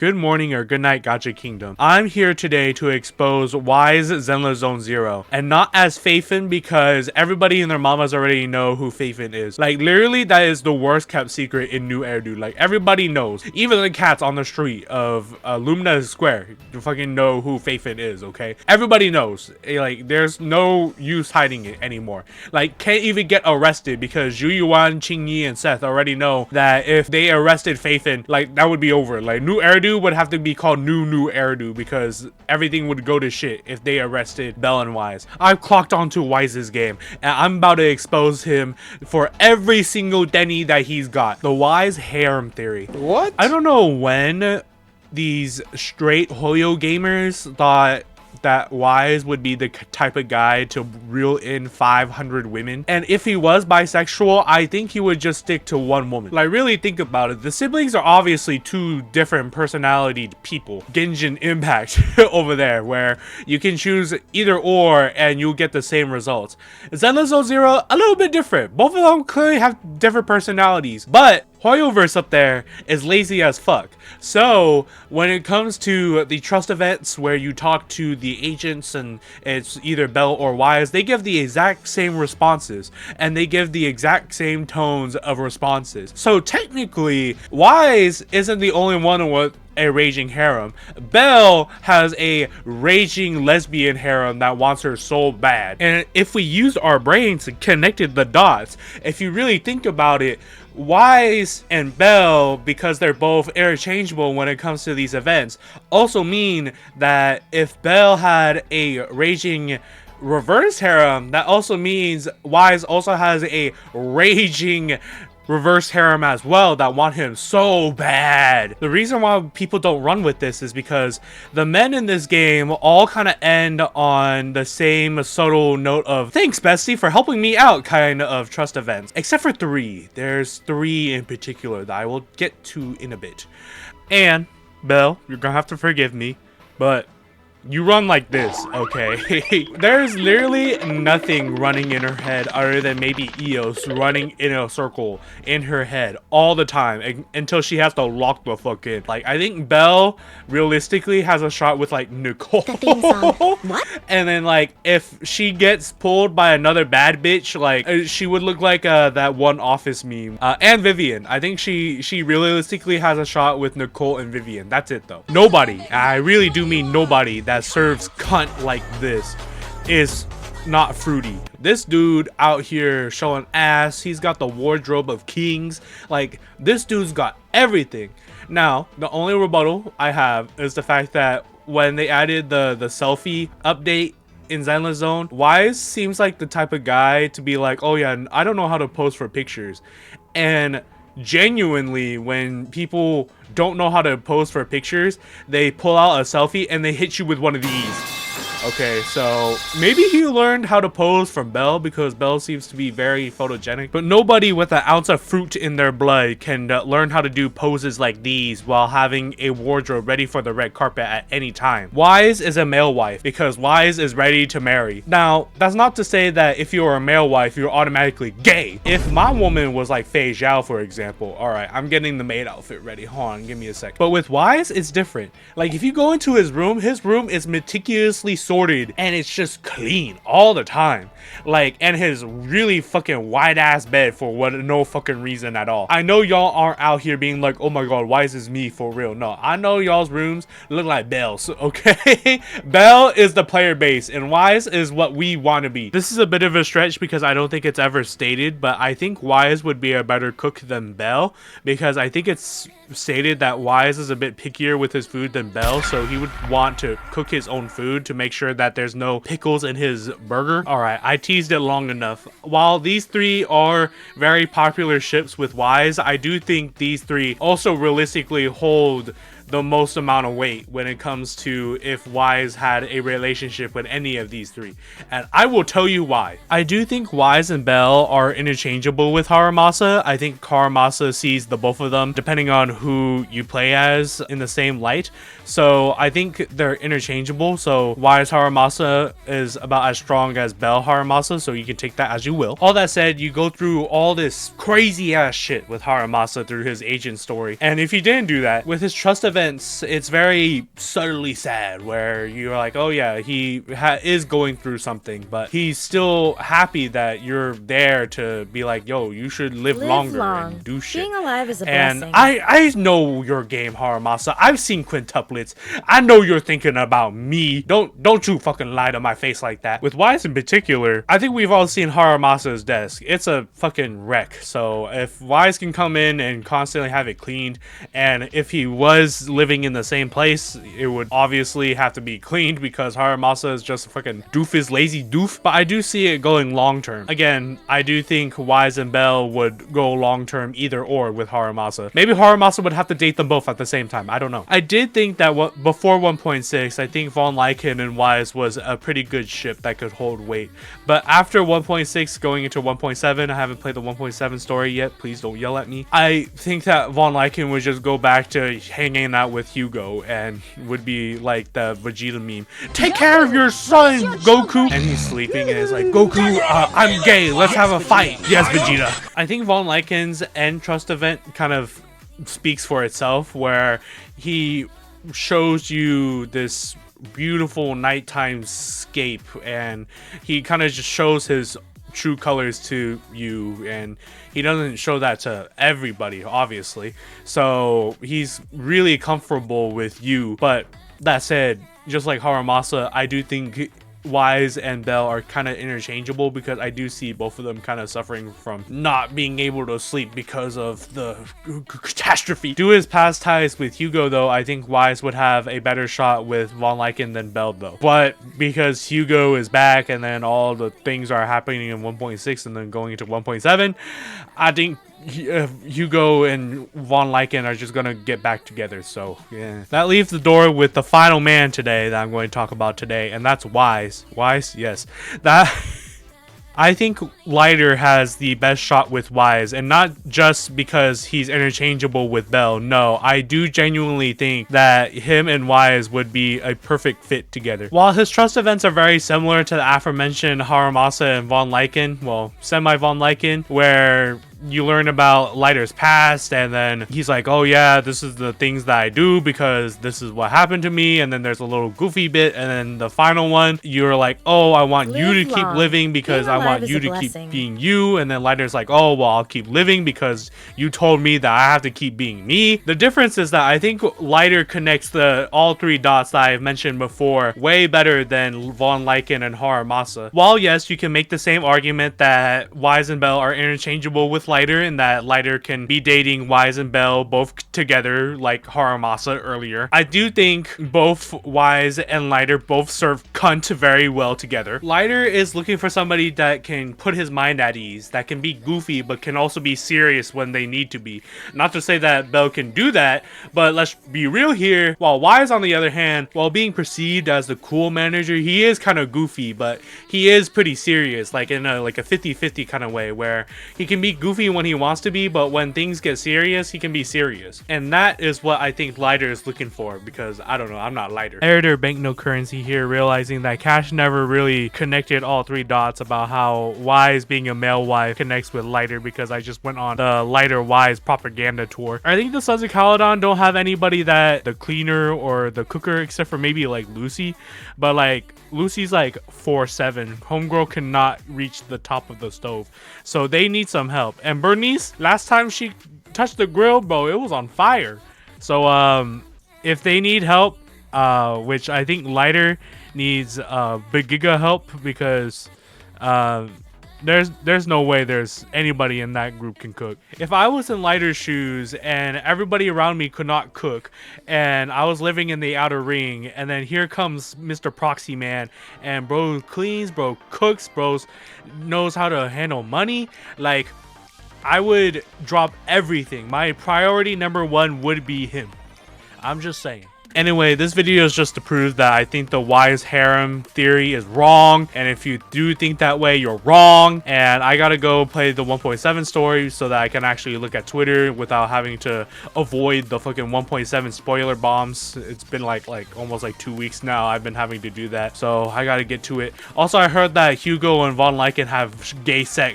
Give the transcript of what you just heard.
Good morning or good night, Gacha Kingdom. I'm here today to expose Wise Zenless Zone Zero, and not as Fafen because everybody and their mamas already know who Fafen is. Like, literally, that is the worst kept secret in New Air, dude. Like, everybody knows. Even the cats on the street of Lumina Square, you fucking know who Fafen is, okay? Everybody knows. Like, there's no use hiding it anymore. Like, can't even get arrested because Yuan, Qingyi, and Seth already know that if they arrested Fafen, like, that would be over. Like, New Airdo would have to be called New Airdo because everything would go to shit if they arrested Belle and Wise. I've clocked onto Wise's game and I'm about to expose him for every single Denny that he's got. The Wise harem theory. What? I don't know when these straight Hoyo gamers thought that Wise would be the type of guy to reel in 500 women, and if he was bisexual, I think he would just stick to one woman. Like, really think about it. The siblings are obviously two different personality people. Genshin Impact over there, where you can choose either or and you'll get the same results. Zenless Zone Zero, a little bit different. Both of them clearly have different personalities, but hoyoverse up there is lazy as fuck. So when it comes to the trust events where you talk to the agents and it's either Belle or Wise, they give the exact same responses and they give the exact same tones of responses. So technically, Wise isn't the only one with a raging harem. Belle has a raging lesbian harem that wants her so bad. And if we used our brains and connected the dots, if you really think about it, Wise and Belle, because they're both interchangeable when it comes to these events, also mean that if Belle had a raging reverse harem, that also means Wise also has a raging reverse harem as well that want him so bad. The reason why people don't run with this is because the men in this game all kind of end on the same subtle note of thanks bestie for helping me out kind of trust events, except for three. There's three in particular that I will get to in a bit. And Belle, you're gonna have to forgive me, but you run like this, okay? There's literally nothing running in her head other than maybe Eos running in a circle in her head all the time until she has to lock the fuck in. Like, I think Belle realistically has a shot with like Nicole. What? And then like if she gets pulled by another bad bitch, like she would look like that one Office meme. And Vivian. I think she realistically has a shot with Nicole and Vivian. That's it though. Nobody, I really do mean nobody, that serves cunt like this is not fruity. This dude out here showing ass, he's got the wardrobe of kings. Like, this dude's got everything. Now, the only rebuttal I have is the fact that when they added the selfie update in Zenless Zone, Wise seems like the type of guy to be like, oh yeah, I don't know how to pose for pictures. And genuinely, when people don't know how to pose for pictures, they pull out a selfie and they hit you with one of these. Okay, so maybe he learned how to pose from Belle because Belle seems to be very photogenic, but nobody with an ounce of fruit in their blood can learn how to do poses like these while having a wardrobe ready for the red carpet at any time. Wise is a male wife because Wise is ready to marry. Now, that's not to say that if you're a male wife, you're automatically gay. If my woman was like Fei Zhao, for example, all right, I'm getting the maid outfit ready. Hold on, give me a sec. But with Wise, it's different. Like, if you go into his room is meticulously sorted and it's just clean all the time. Like, and his really fucking wide ass bed for no fucking reason at all. I know y'all aren't out here being like, oh my god, Wise is me for real. No, I know y'all's rooms look like Belle's, okay? Belle is the player base and Wise is what we want to be. This is a bit of a stretch because I don't think it's ever stated, but I think Wise would be a better cook than Belle because I think it's stated that Wise is a bit pickier with his food than Belle, so he would want to cook his own food to make sure that there's no pickles in his burger. All right, I teased it long enough. While these three are very popular ships with Wise, I do think these three also realistically hold the most amount of weight when it comes to if Wise had a relationship with any of these three. And I will tell you why. I do think Wise and Belle are interchangeable with Harumasa. I think Harumasa sees the both of them depending on who you play as in the same light. So I think they're interchangeable. So Wise Harumasa is about as strong as Belle Harumasa, so you can take that as you will. All that said, you go through all this crazy ass shit with Harumasa through his agent story. And if you didn't do that, with his trust event events, it's very subtly sad where you're like, oh yeah, he is going through something, but he's still happy that you're there to be like, yo, you should live longer and do shit. Being alive is a and blessing. I know your game, Harumasa. I've seen quintuplets. I know you're thinking about me. Don't you fucking lie to my face like that. With Wise in particular, I think we've all seen Harumasa's desk. It's a fucking wreck. So if Wise can come in and constantly have it cleaned, and if he was living in the same place, it would obviously have to be cleaned because Harumasa is just a fucking doofus, lazy doof. But I do see it going long term. Again, I do think Wise and Belle would go long term either or with Harumasa. Maybe Harumasa would have to date them both at the same time. I don't know. I did think that before 1.6, I think Von Lycaon and Wise was a pretty good ship that could hold weight. But after 1.6 going into 1.7, I haven't played the 1.7 story yet. Please don't yell at me. I think that Von Lycaon would just go back to hanging out with Hugo and would be like the Vegeta meme. Take care of your son, Goku. And he's sleeping and it's like, Goku, I'm gay. Let's have a fight. Yes, Vegeta. I think Von Lycaon's end trust event kind of speaks for itself, where he shows you this beautiful nighttime scape and he kind of just shows his true colors to you, and he doesn't show that to everybody, obviously. So he's really comfortable with you. But that said, just like Harumasa, I do think Wise and Belle are kind of interchangeable because I do see both of them kind of suffering from not being able to sleep because of the catastrophe. Due to his past ties with Hugo, though, I think Wise would have a better shot with Von Lycaon than Belle, though. But because Hugo is back and then all the things are happening in 1.6 and then going into 1.7, I think Hugo and Von Lycaon are just gonna get back together. So yeah, that leaves the door with the final man today that I'm going to talk about today, and that's Wise. Wise, yes, that I think Lighter has the best shot with Wise, and not just because he's interchangeable with Belle. No, I do genuinely think that him and Wise would be a perfect fit together. While his trust events are very similar to the aforementioned Harumasa and Von Lycaon, well, semi-Von Lycaon, where you learn about Lighter's past, and then he's like, oh yeah, this is the things that I do because this is what happened to me, and then there's a little goofy bit, and then the final one, you're like, oh, I want you to keep living because I want you to keep being you, and then Lighter's like, oh, well, I'll keep living because you told me that I have to keep being me. The difference is that I think Lighter connects all three dots that I've mentioned before way better than Von Lycaon and Harumasa. While yes, you can make the same argument that Wise and Belle are interchangeable with Lighter, and that Lighter can be dating Wise and Belle both together like Harumasa earlier. I do think both Wise and Lighter both serve cunt very well together. Lighter is looking for somebody that can put his mind at ease, that can be goofy but can also be serious when they need to be. Not to say that Belle can do that, but let's be real here. While Wise, on the other hand, while being perceived as the cool manager, he is kind of goofy, but he is pretty serious, like in a 50-50 kind of way, where he can be goofy when he wants to be, but when things get serious, he can be serious. And that is what I think Lighter is looking for, because I don't know, I'm not Lighter. Editor Banknote Currency here, realizing that Cash never really connected all three dots about how Wise being a male wife connects with Lighter, because I just went on the Lighter-Wise propaganda tour. I think the Sons of Caledon don't have anybody that the cleaner or the cooker, except for maybe like Lucy, but like Lucy's like 4'7". Homegirl cannot reach the top of the stove, so they need some help. And Bernice, last time she touched the grill, bro, it was on fire. So if they need help, which I think Lighter needs big giga help, because there's no way there's anybody in that group can cook. If I was in Lighter's shoes and everybody around me could not cook, and I was living in the outer ring, and then here comes Mr. Proxy Man, and bro cleans, bro cooks, bro knows how to handle money, like, I would drop everything. My priority number one would be him. I'm just saying. Anyway, this video is just to prove that I think the Wise harem theory is wrong, and if you do think that way, you're wrong. And I gotta go play the 1.7 story so that I can actually look at Twitter without having to avoid the fucking 1.7 spoiler bombs. It's been like almost like 2 weeks now I've been having to do that, so I gotta get to it. Also, I heard that Hugo and Von Lycaon have gay sex